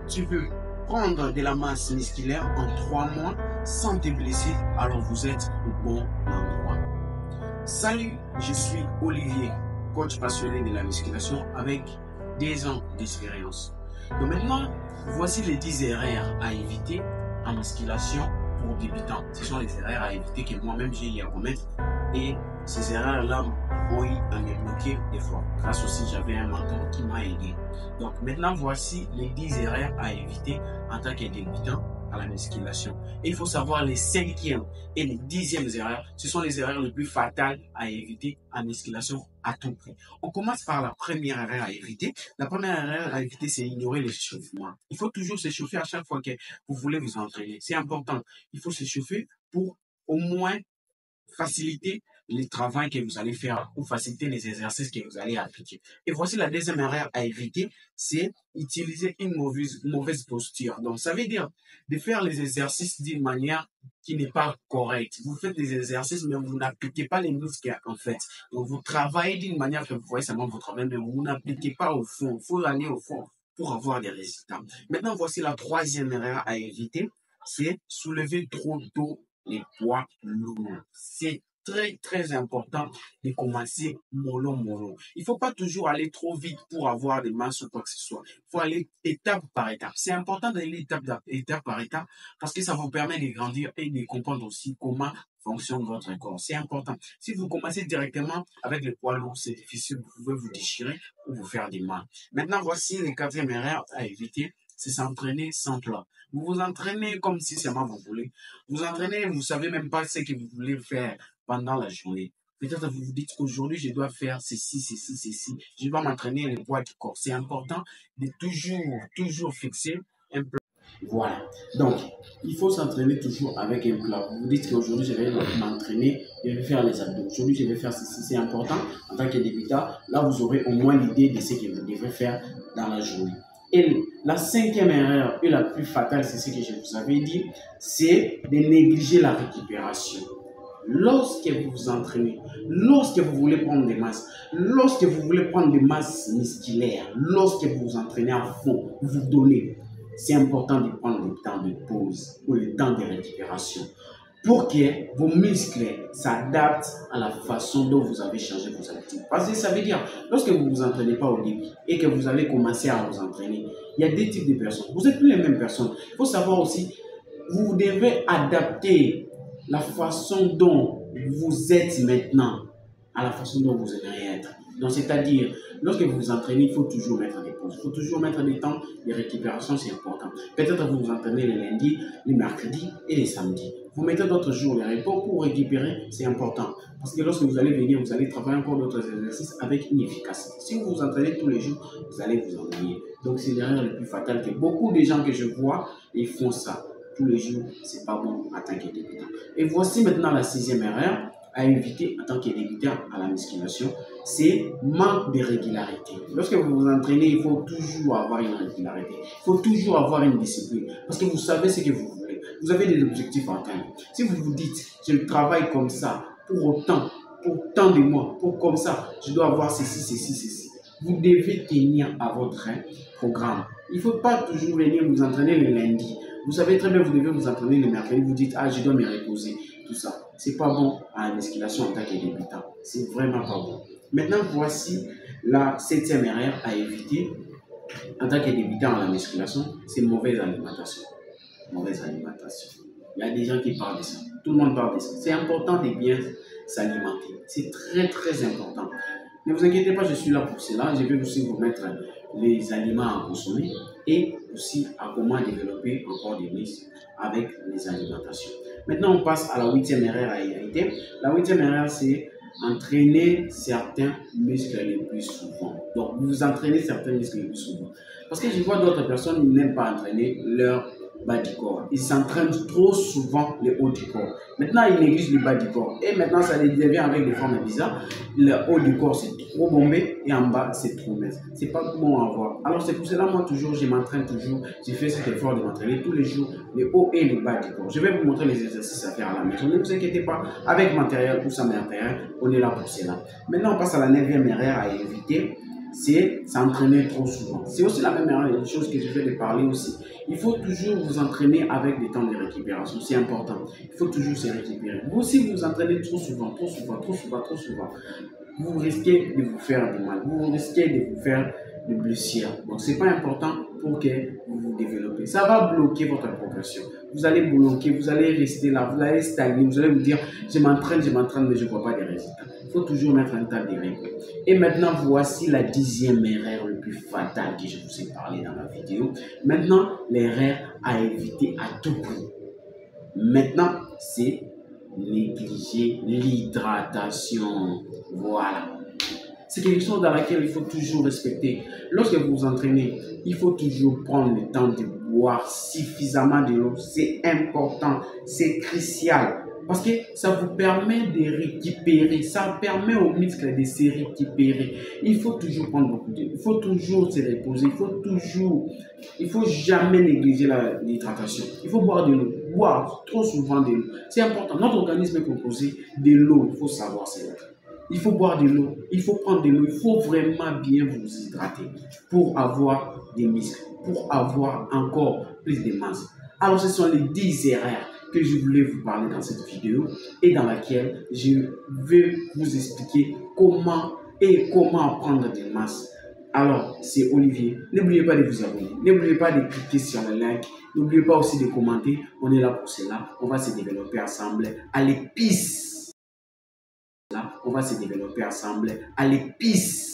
tu peux prendre de la masse musculaire en 3 mois sans te blesser, alors vous êtes au bon endroit. Salut, je suis Olivier, coach passionné de la musculation avec 10 ans d'expérience. Donc maintenant, voici les 10 erreurs à éviter en musculation pour débutants. Ce sont les erreurs à éviter que moi-même j'ai eu à commettre et ces erreurs-là ont eu à me bloquer des fois. Grâce aussi, j'avais un mentor qui m'a aidé. Donc maintenant, voici les 10 erreurs à éviter en tant que débutant à la musculation. Et il faut savoir les 5e et les 10e erreurs. Ce sont les erreurs les plus fatales à éviter en musculation à tout prix. On commence par la première erreur à éviter. La première erreur à éviter, c'est ignorer l'échauffement. Il faut toujours s'échauffer à chaque fois que vous voulez vous entraîner. C'est important. Il faut s'échauffer pour au moins faciliter le travail que vous allez faire ou faciliter les exercices que vous allez appliquer. Et voici la deuxième erreur à éviter, c'est utiliser une mauvaise posture. Donc, ça veut dire de faire les exercices d'une manière qui n'est pas correcte. Vous faites des exercices, mais vous n'appliquez pas les muscles en fait. Donc, vous travaillez d'une manière que vous voyez seulement votre travail, mais vous n'appliquez pas au fond. Il faut aller au fond pour avoir des résultats. Maintenant, voici la troisième erreur à éviter, c'est soulever trop tôt les poids lourds. C'est très important de commencer mollo. Il ne faut pas toujours aller trop vite pour avoir des masses ou quoi que ce soit. Il faut aller étape par étape. C'est important d'aller étape par étape parce que ça vous permet de grandir et de comprendre aussi comment fonctionne votre corps. C'est important. Si vous commencez directement avec les poids lourds, c'est difficile. Vous pouvez vous déchirer ou vous faire des mal. Maintenant, voici les 4e erreurs à éviter. C'est s'entraîner sans plan. Vous vous entraînez comme si seulement vous voulez. Vous entraînez, vous ne savez même pas ce que vous voulez faire pendant la journée. Peut-être vous vous dites qu'aujourd'hui, je dois faire ceci. Je dois m'entraîner le poids du corps. C'est important de toujours fixer un plan. Voilà. Donc, il faut s'entraîner toujours avec un plan. Vous vous dites qu'aujourd'hui, je vais m'entraîner, je vais faire les abdos. Aujourd'hui, je vais faire ceci. C'est important en tant que débutant. Là, vous aurez au moins l'idée de ce que vous devrez faire dans la journée. Et la 5e erreur et la plus fatale, c'est ce que je vous avais dit, c'est de négliger la récupération. Lorsque vous vous entraînez, lorsque vous voulez prendre des masses, lorsque vous voulez prendre des masses musculaires, lorsque vous vous entraînez à fond, vous donnez, c'est important de prendre le temps de pause ou le temps de récupération pour que vos muscles s'adaptent à la façon dont vous avez changé vos habitudes. Parce que ça veut dire, lorsque vous ne vous entraînez pas au début et que vous allez commencer à vous entraîner, il y a deux types de personnes. Vous n'êtes plus les mêmes personnes. Il faut savoir aussi, vous devez adapter la façon dont vous êtes maintenant à la façon dont vous aimeriez être. Donc, c'est-à-dire, lorsque vous vous entraînez, il faut toujours mettre des pauses. Il faut toujours mettre des temps de récupération, c'est important. Peut-être vous vous entraînez les lundis, les mercredis et les samedis. Vous mettez d'autres jours de repos pour récupérer, c'est important. Parce que lorsque vous allez venir, vous allez travailler encore d'autres exercices avec une efficacité. Si vous vous entraînez tous les jours, vous allez vous ennuyer. Donc, c'est l'erreur la plus fatale que beaucoup de gens que je vois, ils font ça. Tous les jours, c'est pas bon en tant que débutant. Et voici maintenant la 6e erreur à éviter en tant que débutant à la musculation, c'est manque de régularité. Lorsque vous vous entraînez, il faut toujours avoir une régularité. Il faut toujours avoir une discipline parce que vous savez ce que vous voulez. Vous avez des objectifs à atteindre. Si vous vous dites, je travaille comme ça pour tant de mois, pour comme ça, je dois avoir ceci. Vous devez tenir à votre programme. Il ne faut pas toujours venir vous entraîner le lundi. Vous savez très bien, vous devez vous entraîner le mercredi. Vous dites, je dois me reposer. Tout ça. C'est pas bon à la musculation en tant que débutant. C'est vraiment pas bon. Maintenant, voici la 7e erreur à éviter en tant que débutant à la musculation, c'est mauvaise alimentation. Mauvaise alimentation. Il y a des gens qui parlent de ça. Tout le monde parle de ça. C'est important de bien s'alimenter. C'est très important. Ne vous inquiétez pas, je suis là pour cela. Je vais aussi vous mettre les aliments à consommer et aussi à comment développer encore des muscles avec les alimentations. Maintenant, on passe à la 8e erreur à éviter. La 8e erreur, c'est entraîner certains muscles les plus souvent. Donc, vous entraînez certains muscles les plus souvent. Parce que je vois d'autres personnes qui n'aiment pas entraîner leur bas du corps. Ils s'entraînent trop souvent le haut du corps. Maintenant, ils négligent le bas du corps. Et maintenant, ça devient avec des formes bizarres. Le haut du corps, c'est trop bombé et en bas, c'est trop mince. C'est pas bon à voir. Alors, c'est pour cela, moi, toujours, je m'entraîne toujours. Je fais cet effort de m'entraîner tous les jours, le haut et le bas du corps. Je vais vous montrer les exercices à faire à la maison. Ne vous inquiétez pas, avec matériel ou sans matériel, on est là pour cela. Maintenant, on passe à la 9e erreur à éviter. c'est s'entraîner trop souvent. C'est aussi la même chose que je vais de parler aussi. Il faut toujours vous entraîner avec des temps de récupération. C'est important. Il faut toujours se récupérer. Vous aussi, vous entraînez trop souvent, vous risquez de vous faire du mal. Vous risquez de vous faire de blessures. Donc, ce n'est pas important pour que vous vous développez. Ça va bloquer votre progression. Vous allez bloquer, vous allez rester là, vous allez stagner, vous allez vous dire, je m'entraîne, mais je ne vois pas de résultats. Il faut toujours mettre un tas de règles. Et maintenant, voici la 10e erreur le plus fatale que je vous ai parlé dans la vidéo. Maintenant, l'erreur à éviter à tout prix. Maintenant, c'est négliger l'hydratation. Voilà. C'est quelque chose dans laquelle il faut toujours respecter. Lorsque vous vous entraînez, il faut toujours prendre le temps de boire suffisamment de l'eau. C'est important, c'est crucial. Parce que ça vous permet de récupérer, ça permet aux muscles de se récupérer. Il faut toujours prendre beaucoup d'eau, il faut toujours se reposer, il faut jamais négliger l'hydratation. Il faut boire de l'eau, boire trop souvent de l'eau. C'est important, notre organisme est composé de l'eau, il faut savoir c'est vrai. Il faut boire de l'eau, il faut prendre de l'eau, il faut vraiment bien vous hydrater pour avoir des muscles, pour avoir encore plus de masse. Alors ce sont les 10 erreurs que je voulais vous parler dans cette vidéo et dans laquelle je vais vous expliquer comment prendre des masses. Alors, c'est Olivier. N'oubliez pas de vous abonner. N'oubliez pas de cliquer sur le like. N'oubliez pas aussi de commenter. On est là pour cela. On va se développer ensemble à l'épice. On va se développer ensemble à l'épice.